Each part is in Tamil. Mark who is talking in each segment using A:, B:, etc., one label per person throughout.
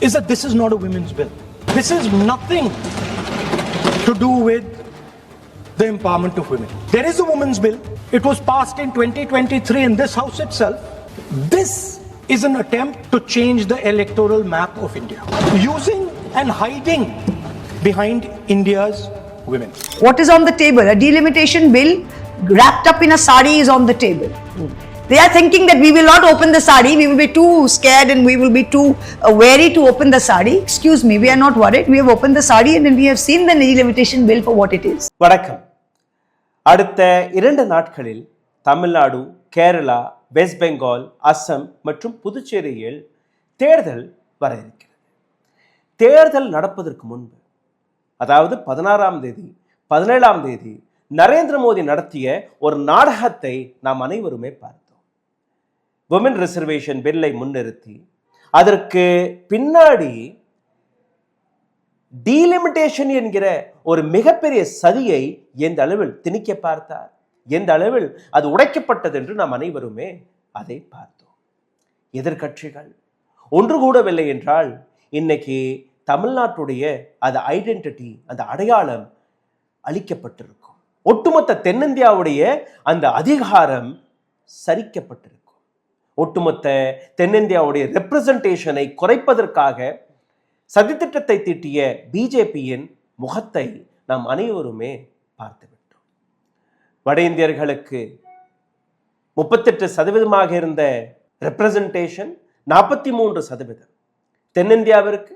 A: is that this is not a women's bill. This is nothing to do with the empowerment of women. There is a women's bill. It was passed in 2023 in this house itself. This is an attempt to change the electoral map of India, using and hiding behind India's women.
B: What is on the table? A delimitation bill wrapped up in a sari is on the table. They are thinking that we will not open the sari, we will be too scared and we will be too wary to open the sari. Excuse me, we are not worried. We have opened the sari and we have seen the delimitation bill for what it is.
C: வணக்கம். அடுத்த 2 நாட்களில் தமிழ்நாடு, கேரளா, வெஸ்ட் பெங்கால், அஸ்ஸாம் மற்றும் புதுச்சேரியில் தேர்தல் வர இருக்கிறது. தேர்தல் நடப்பதற்கு முன்பு, அதாவது 16ஆம் தேதி 17ஆம் தேதி நரேந்திர மோடி நடத்திய ஒரு நாடகத்தை நாம் அனைவருமே பார்த்தோம். விமன் ரிசர்வேஷன் பில்லை முன்னிறுத்தி அதற்கு பின்னாடி டீலிமிட்டேஷன் என்கிற ஒரு மிகப்பெரிய சதியை எந்த அளவில் திணிக்க பார்த்தார், எந்த அளவில் அது உடைக்கப்பட்டது என்று நாம் அனைவருமே அதை பார்த்தோம். எதிர்க்கட்சிகள் ஒன்று கூடவில்லை என்றால் இன்னைக்கு தமிழ்நாட்டுடைய அந்த ஐடென்டிட்டி, அந்த அடையாளம் அளிக்கப்பட்டிருக்கும். ஒட்டுமொத்த தென்னிந்தியாவுடைய அந்த அதிகாரம் சரிக்கப்பட்டிருக்கும். ஒட்டுமொத்த தென்னிந்தியாவுடைய ரெப்ரசன்டேஷனை குறைப்பதற்காக சதித்திட்டத்தை தீட்டிய பிஜேபியின் முகத்தை நாம் அனைவருமே பார்த்துவிட்டோம். வட இந்தியர்களுக்கு 38% இருந்த ரெப்ரசன்டேஷன் 43%, தென்னிந்தியாவிற்கு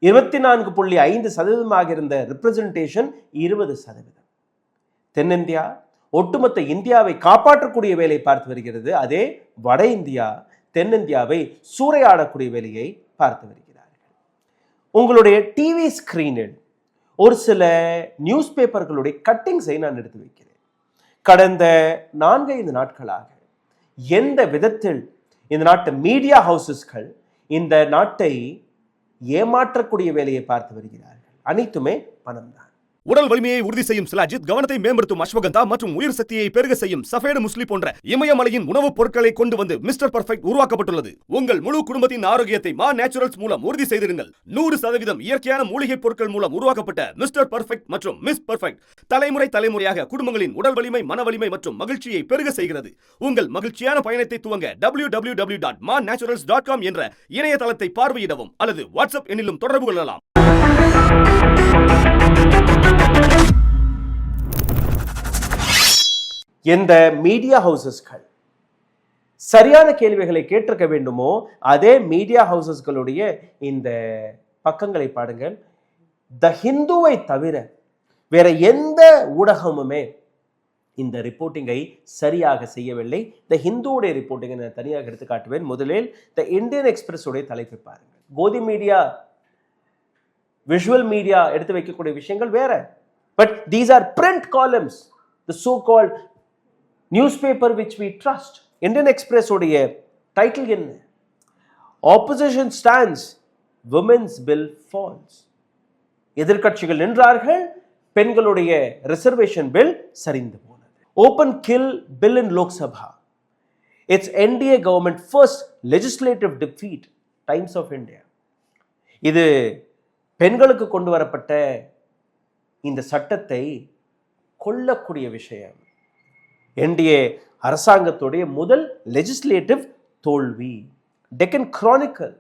C: 24.5% இருந்த ரெப்ரசன்டேஷன் 20%. தென்னிந்தியா ஒட்டுமொத்த இந்தியாவை காப்பாற்றக்கூடிய வேலையை பார்த்து வருகிறது. அதே வட இந்தியா தென்னிந்தியாவை சூறையாடக்கூடிய வேலையை பார்த்து வருகிறார்கள். உங்களுடைய டிவி ஸ்கிரீனில் ஒரு சில நியூஸ் பேப்பர்களுடைய கட்டிங்ஸை நான் எடுத்து வைக்கிறேன். கடந்த 4-5 நாட்களாக எந்த விதத்தில் இந்த நாட்டு மீடியா ஹவுசஸ்கள் இந்த நாட்டை ஏமாற்றக்கூடிய வேலையை பார்த்து வருகிறார்கள். அனைத்துமே பணம் தான்.
D: உடல் வலிமையை உறுதி செய்யும் சிலாஜித், கவனத்தை மேம்படுத்தும் அஸ்வகந்தா மற்றும் உயிர் சக்தியை பெருக செய்யும் சஃபேடு முஸ்லி போன்ற இமயமலையின் உணவுப் பொருட்களை கொண்டு வந்து மிஸ்டர் பர்ஃபெக்ட் உருவாக்கப்பட்டுள்ளது. உங்கள் முழு குடும்பத்தின் ஆரோக்கியத்தை மா நேச்சுரல்ஸ் மூலம் உறுதி செய்திருங்கள். 100% இயற்கையான மூலிகை பொருட்கள் மூலம் உருவாக்கப்பட்ட மிஸ்டர் பர்ஃபெக்ட் மற்றும் மிஸ் பர்ஃபெக்ட் தலைமுறையாக குடும்பங்களின் உடல் வலிமை, மன வலிமை மற்றும் மகிழ்ச்சியை பெருக செய்கிறது. உங்கள் மகிழ்ச்சியான பயணத்தை துவங்க www.mannaturals.com என்ற இணையதளத்தை பார்வையிடவும் அல்லது வாட்ஸ்அப் எண்ணிலும் தொடர்பு கொள்ளலாம்.
C: எந்த மீடியா ஹவுசஸ்கள் சரியான கேள்விகளை கேட்டிருக்க வேண்டுமோ அதே மீடியா ஹவுசஸ்களுடைய இந்த பக்கங்களை பாருங்கள். த ஹிந்துவை தவிர வேற எந்த ஊடகமுமே இந்த ரிப்போர்ட்டிங்கை சரியாக செய்யவில்லை. த ஹிந்துவுடைய ரிப்போர்ட்டிங்கை நான் தனியாக எடுத்து காட்டுவேன். முதலில் த இந்தியன் எக்ஸ்பிரஸ் உடைய தலைப்பை பாருங்கள். கோதி மீடியா, விஷுவல் மீடியா எடுத்து வைக்கக்கூடிய விஷயங்கள் வேற. But these are print columns, the so called newspaper which we trust. Indian Express உடைய டைட்டில் என்ன? Opposition stands, women's bill falls. எதிர்க்கட்சிகள் நின்றார்கள், பெண்களுடைய ரிசர்வேஷன் பில் சரிந்து போனது. Open kill bill in Lok Sabha. It's NDA government first legislative defeat, Times of India. இது பெண்களுக்கு கொண்டு வரப்பட்ட இந்த சட்டத்தை கொல்லக்கூடிய விஷயம். என்டிஏ அரசாங்கத்துடைய முதல் லெஜிஸ்லேட்டிவ் தோல்வி. Deccan Chronicle,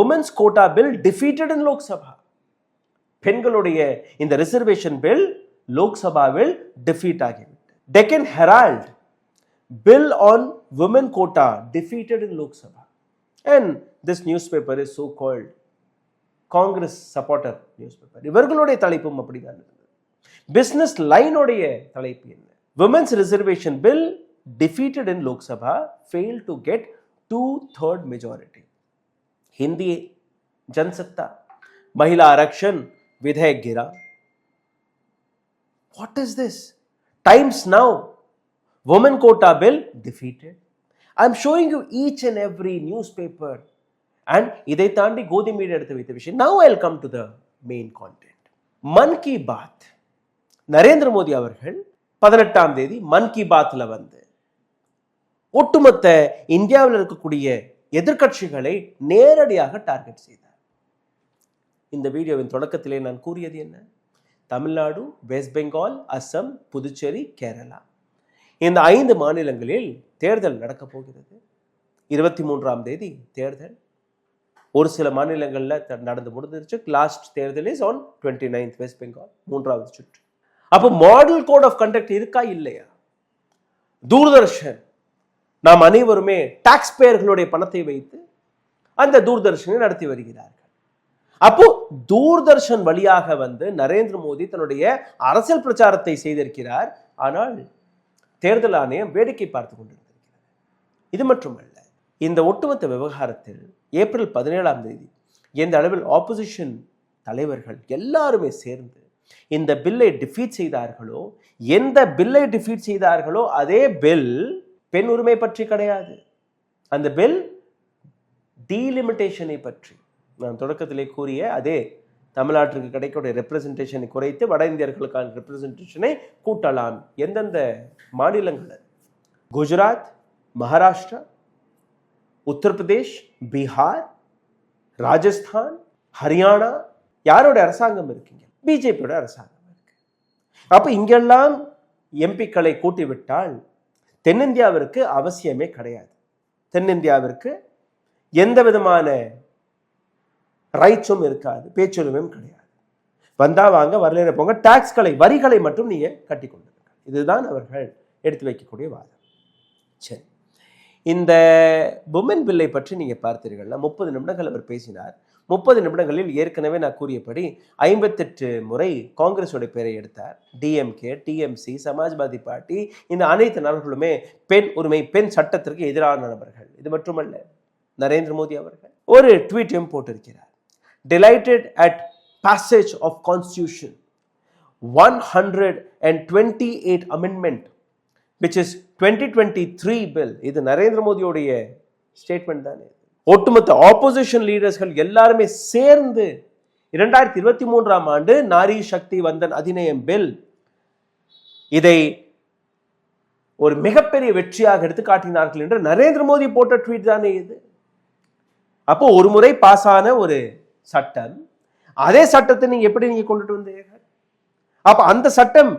C: women's quota bill defeated in Lok Sabha. பெண்களுடைய இந்த ரிசர்வேஷன் பில் லோக்சபாவில் டிஃபீட் ஆகிவிட்டது. Deccan Herald, bill on women quota defeated in Lok Sabha. And this newspaper is so called Congress supporter newspaper. இவர்களுடைய தலைப்பும் அப்படிதான் இருந்தது. பிசினஸ் லைனுடைய தலைப்பு என்ன? Women's reservation bill defeated in Lok Sabha, failed to get 2/3 majority. Hindi Jansatta, Mahila Arakshan, Vidhayak gira. What is this? Times Now, women quota bill defeated. I'm showing you each and every newspaper. And idai taandi Godi media eduthu vaitha vishayam. Now I'll come to the main content. Man ki baat. Narendra Modi avargal 18ஆம் தேதி மன் கி பாத்ல வந்து ஒட்டுமொத்த இந்தியாவில் இருக்கக்கூடிய எதிர்க்கட்சிகளை நேரடியாக டார்கெட் செய்தார். இந்த வீடியோவின் தொடக்கத்திலே நான் கூறியது என்ன? தமிழ்நாடு, வெஸ்ட் பெங்கால், அஸ்ஸாம், புதுச்சேரி, கேரளா இந்த 5 மாநிலங்களில் தேர்தல் நடக்கப் போகிறது. 23ஆம் தேதி தேர்தல். ஒரு சில மாநிலங்களில் நடந்து முடிஞ்சிருச்சு. லாஸ்ட் தேர்தல் is on 29th west Bengal, 3வது சுற்று. அப்போ மாடல் கோட் ஆஃப் கண்டக்ட் இருக்கா இல்லையா? தூர்தர்ஷன் நாம் அனைவருமே டாக்ஸ் பேயர்களுடைய பணத்தை வைத்து அந்த தூர்தர்ஷனை நடத்தி வருகிறார்கள். அப்போ தூர்தர்ஷன் வழியாக வந்து நரேந்திர மோடி தன்னுடைய அரசியல் பிரச்சாரத்தை செய்திருக்கிறார். ஆனால் தேர்தல் ஆணையம் வேடிக்கை பார்த்து கொண்டிருக்கிறது. இது மட்டுமல்ல, இந்த ஒட்டுமொத்த விவகாரத்தில் ஏப்ரல் 17ஆம் தேதி எந்த அளவில் ஆப்போசிஷன் தலைவர்கள் எல்லாருமே சேர்ந்து இந்த பில்லை டிஃபீட் செய்தார்களோ, எந்த பில்லை டிஃபீட் செய்தார்களோ அதே பில் பெண் உரிமை பற்றி கிடையாது. அந்த பில் டீலிமிட்டேஷனை பற்றி, நான் தொடக்கத்திலே கூறிய அதே தமிழ்நாட்டிற்கு கிடைக்கக்கூடிய ரெப்ரசன்டேஷனை குறைத்து வட இந்தியர்களுக்கான ரெப்ரசன்டேஷனை கூட்டலாம். எந்தெந்த மாநிலங்கள்? குஜராத், மகாராஷ்டிரா, உத்தரப்பிரதேஷ், பீகார், ராஜஸ்தான், ஹரியானா. யாரோட அரசாங்கம் இருக்குங்க? பிஜேபியோட அரசாங்கம் இருக்கு. அப்ப இங்கெல்லாம் எம்பிக்களை கூட்டிவிட்டால் தென்னிந்தியாவிற்கு அவசியமே கிடையாது. தென்னிந்தியாவிற்கு எந்த விதமான ரைட்ஸும் இருக்காது, பேச்சுரிமையும் கிடையாது. வந்தா வாங்க, வரல போங்க, டாக்ஸ்களை வரிகளை மட்டும் நீங்க கட்டி கொண்டிருக்க. இதுதான் அவர்கள் எடுத்து வைக்கக்கூடிய வாதம். சரி, இந்த உமன் பில்லை பற்றி நீங்க பார்த்தீர்கள்னா 30 நிமிடங்கள் அவர் பேசினார். 30 நிமிடங்களில் ஏற்கனவே நான் கூறியபடி 58 முறை காங்கிரஸோட பேரை எடுத்தார். டிஎம்கே, டிஎம்சி, சமாஜ்வாதி பார்ட்டி இந்த அனைத்து நபர்களுமே பெண் உரிமை, பெண் சட்டத்திற்கு எதிரான நபர்கள். இது மட்டுமல்ல, நரேந்திர மோடி அவர்கள் ஒரு ட்வீட்டையும் போட்டிருக்கிறார். Delighted at passage of Constitution 128 amendment which is 2023 bill. இது நரேந்திர மோடியோடைய ஸ்டேட்மெண்ட் தானே. ஒட்டுமொத்த ஆப்போசிஷன் லீடர்ஸ்கள் எல்லாருமே சேர்ந்து 2023ஆம் ஆண்டு நாரி சக்தி வந்தன் அதிநயம் பில், இதை ஒரு மிகப்பெரிய வெற்றியாக எடுத்து காட்டினார்கள் என்று நரேந்திர மோடி போட்ட ட்வீட் தானே இது. அப்போ ஒரு முறை பாஸ் ஆன ஒரு சட்டம், அதே சட்டத்தை நீங்க எப்படி கொண்டுட்டு வந்தீர்கள்? அப்ப அந்த சட்டம்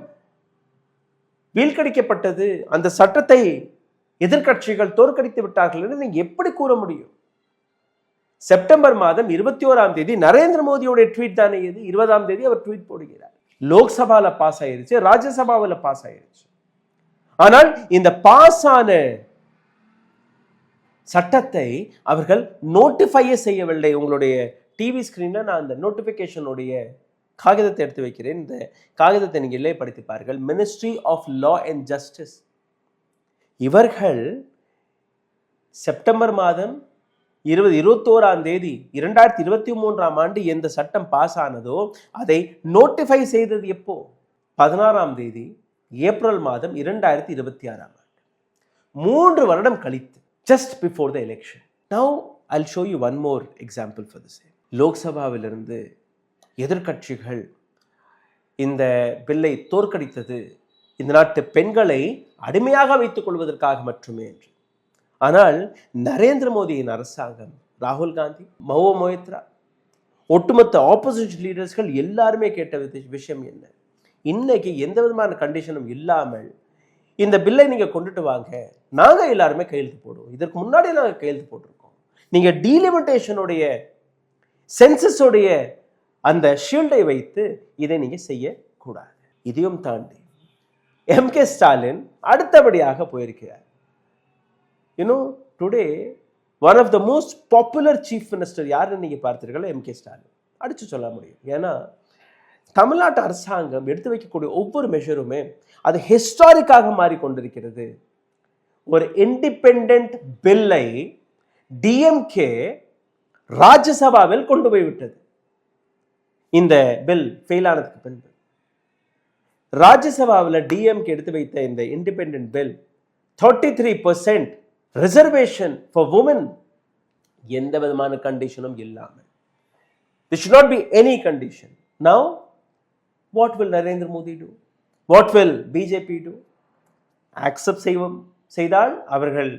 C: வீழ்கடிக்கப்பட்டது, அந்த சட்டத்தை எதிர்க்கட்சிகள் தோற்கடித்து விட்டார்கள் என்று நீங்க எப்படி கூற முடியும்? செப்டம்பர் மாதம் 21ஆம் தேதி நரேந்திர மோடியோட ட்வீட் தானே இது. 20ஆம் தேதி அவர் ட்வீட் போடுகிறார். லோக்சபால பாஸ் ஆயிருச்சு, ராஜ்யசபாவில் பாஸ் ஆயிருச்சு. ஆனால் இந்த பாஸ் ஆன சட்டத்தை அவர்கள் நோட்டிஃபையே செய்யவில்லை. உங்களுடைய டிவி ஸ்கிரீன்ல நான் அந்த நோட்டிபிகேஷனுடைய காகிதத்தை எடுத்து வைக்கிறேன். இந்த காகிதத்தை நீங்க இல்லை படித்து பாருங்கள். Ministry of law and justice இவர்கள் செப்டம்பர் மாதம் 21ஆம் தேதி 2023ஆம் ஆண்டு எந்த சட்டம் பாஸ் ஆனதோ அதை நோட்டிஃபை செய்தது எப்போ? 16ஆம் தேதி ஏப்ரல் மாதம் 2026ஆம் ஆண்டு, 3 வருடம் கழித்து, just before the election. Now I'll show you one more example for the same. லோக்சபாவிலிருந்து எதிர்க்கட்சிகள் இந்த பில்லை தோற்கடித்தது இந்த நாட்டு பெண்களை அடிமையாக வைத்துக் கொள்வதற்காக மட்டுமே என்று. ஆனால் நரேந்திர மோடியின் அரசாங்கம், ராகுல் காந்தி, மஹுவா மொய்த்ரா, ஒட்டுமொத்த ஆப்போசிஷன் லீடர்ஸ்கள் எல்லாருமே கேட்ட விஷயம் என்ன? இன்னைக்கு எந்த விதமான கண்டிஷனும் இல்லாமல் இந்த பில்லை நீங்க கொண்டுட்டு வாங்க, நாங்க எல்லாருமே கையெழுத்து போடுவோம். இதற்கு முன்னாடி நாங்க கையெழுத்து போட்டிருக்கோம். நீங்க டீலிமிட்டேஷனுடைய சென்சஸோடைய அந்த ஷீல்டை வைத்து இதை நீங்க செய்யக்கூடாது. இதையும் தாண்டி எம்கே ஸ்டாலின் அடுத்தபடியாக போயிருக்கிறார். Today one of the most popular chief minister யாருன்னு நீங்க பார்த்தீர்கள்? எம்கே ஸ்டாலின் அடிச்சு சொல்ல முடியும். ஏன்னா தமிழ்நாட்டு அரசாங்கம் எடுத்து வைக்கக்கூடிய ஒவ்வொரு மெஷருமே அது ஹிஸ்டாரிக்காக மாறிக்கொண்டிருக்கிறது. ஒரு இண்டிபெண்டன்ட் பில்லை டிஎம்கே ராஜ்யசபாவில் கொண்டு போய் விட்டது. இந்த பில் ஃபெயில் ஆனதுக்கு பின்பு ராஜ்யசபாவில் டிஎம்கே எடுத்து வைத்த இந்த independent bill 33% reservation for woman, எந்த விதமான கண்டிஷனும் இல்லாமல். There should not be any condition. Now, what will Narendra Modi do? What will BJP do? Accept செய்தால் அவர்கள்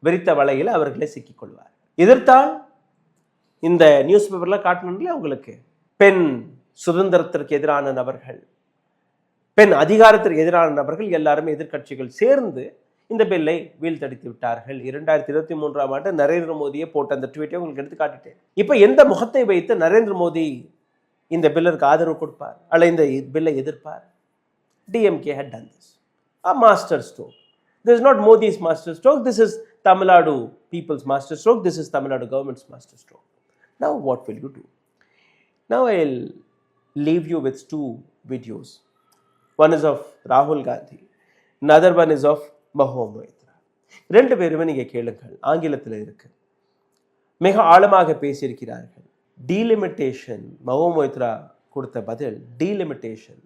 C: விரித்த வலையில் அவர்களை சிக்கிக்கொள்வார். எதிர்த்தால் இந்த நியூஸ் பேப்பர்ல காட்டணும்ல உங்களுக்கு பெண் சுதந்திரத்திற்கு எதிரான நபர்கள், பெண் அதிகாரத்திற்கு எதிரான நபர்கள் எல்லாருமே எதிர்க்கட்சிகள் சேர்ந்து இந்த பில்லை வீழ்த்தடித்து விட்டார்கள். 2023ஆம் ஆண்டு நரேந்திர மோடியை போட்ட அந்த ட்வீட்டை உங்களுக்கு எடுத்து காட்டிட்டேன். இப்ப எந்த முகத்தை வைத்து நரேந்திர மோடி இந்த பில்லுக்கு ஆதரவு கொடுப்பார் அல்ல இந்த பில்லை எதிர்ப்பார்? DMK had done this. A master stroke. This is not Modi's master stroke. This is Tamil Nadu people's master stroke. This is Tamil Nadu government's master stroke. Now what will you do? Now I'll leave you with two videos. One is of Rahul Gandhi. Another one is of Mahua Moitra. ரெண்டு பேருமே நீங்க கேளுங்கள், ஆங்கிலத்தில் இருக்கு, மிக ஆழமாக பேசியிருக்கிறார்கள். டீலிமிட்டேஷன், மஹுவா மொய்த்ரா கொடுத்த பதில் டீலிமிட்டேஷன்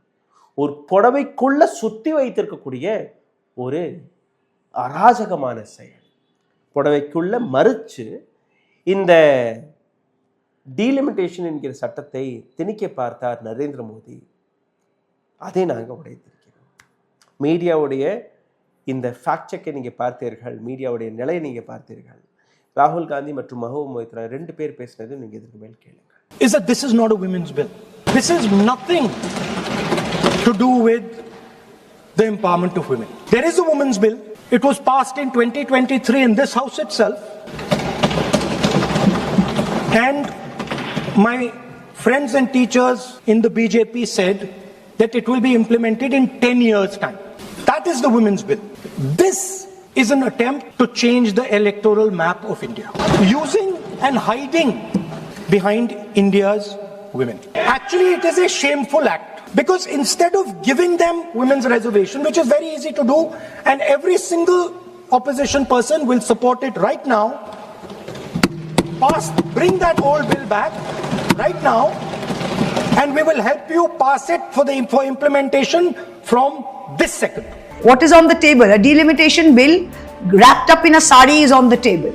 C: ஒரு புடவைக்குள்ள சுத்தி வைத்திருக்கக்கூடிய ஒரு அராஜகமான செயல். புடவைக்குள்ள மறுச்சு இந்த டீலிமிட்டேஷன் என்கிற சட்டத்தை திணிக்க பார்த்தார் நரேந்திர மோடி. அதை நாங்கள் உடைத்திருக்கிறோம். மீடியாவுடைய இந்த ஃபேக்ட் செக்கை நீங்கள் பார்த்தீர்கள், மீடியாவுடைய நிலையை நீங்கள் பார்த்தீர்கள். ராகுல் காந்தி மற்றும் மஹுவா மொய்த்ரா ரெண்டு பேர் பேசினது நீங்கள் இதற்கு மேல் கேளுங்க.
A: Is that this is not a women's bill. This is nothing to do with the empowerment of women. There is a women's bill. It was passed in 2023 in this house itself. And my friends and teachers in the BJP said that it will be implemented in 10 years' time. That is the women's bill. This is an attempt to change the electoral map of India, using and hiding behind India's women. Actually, it is a shameful act, because instead of giving them women's reservation, which is very easy to do, and every single opposition person will support it right now, bring that old bill back right now, and we will help you pass it for implementation from this second.
B: What is on the table? A delimitation bill wrapped up in a sari is on the table.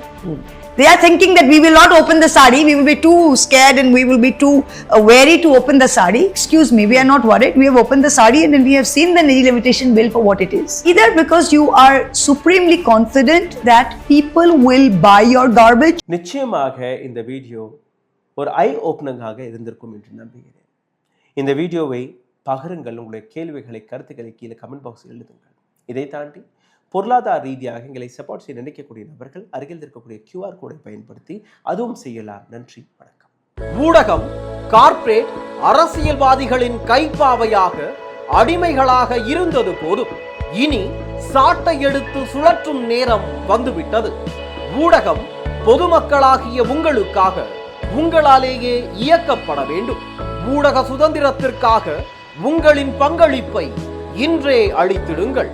B: They are thinking that we will not open the sari, we will be too scared and we will be too wary to open the sari. Excuse me, we are not worried. We have opened the sari and we have seen the delimitation bill for what it is. Either because you are supremely confident that people will buy your garbage.
C: நிச்சயமாக இந்த வீடியோ ஒரு ஐ ஓப்பனிங்காக இருந்திருக்கும் என்று நம்புகிறேன். இந்த வீடியோவை பகிருங்கள், உங்களுடைய கேள்விகளை, கருத்துக்களை கீழே கமெண்ட் பாக்ஸில் எழுதுங்கள். இதை தாண்டி பொருளாதார ரீதியாக எங்களை சப்போர்ட் செய்ய நினைக்கக்கூடிய நபர்கள் அருகில் இருக்கக்கூடிய QR கோடை பயன்படுத்தி அதுவும் செய்யலாம். நன்றி, வணக்கம்.
E: ஊடகம் கார்ப்பரேட் அரசியல்வாதிகளின் கைப்பாவையாக அடிமைகளாக இருந்தது போதும், இனி சாட்டை எடுத்து சுழற்றும் நேரம் வந்துவிட்டது. ஊடகம் பொதுமக்களாகிய உங்களுக்காக, உங்களாலேயே இயக்கப்பட வேண்டும். ஊடக சுதந்திரத்திற்காக உங்களின் பங்களிப்பை இன்றே அளித்திடுங்கள்.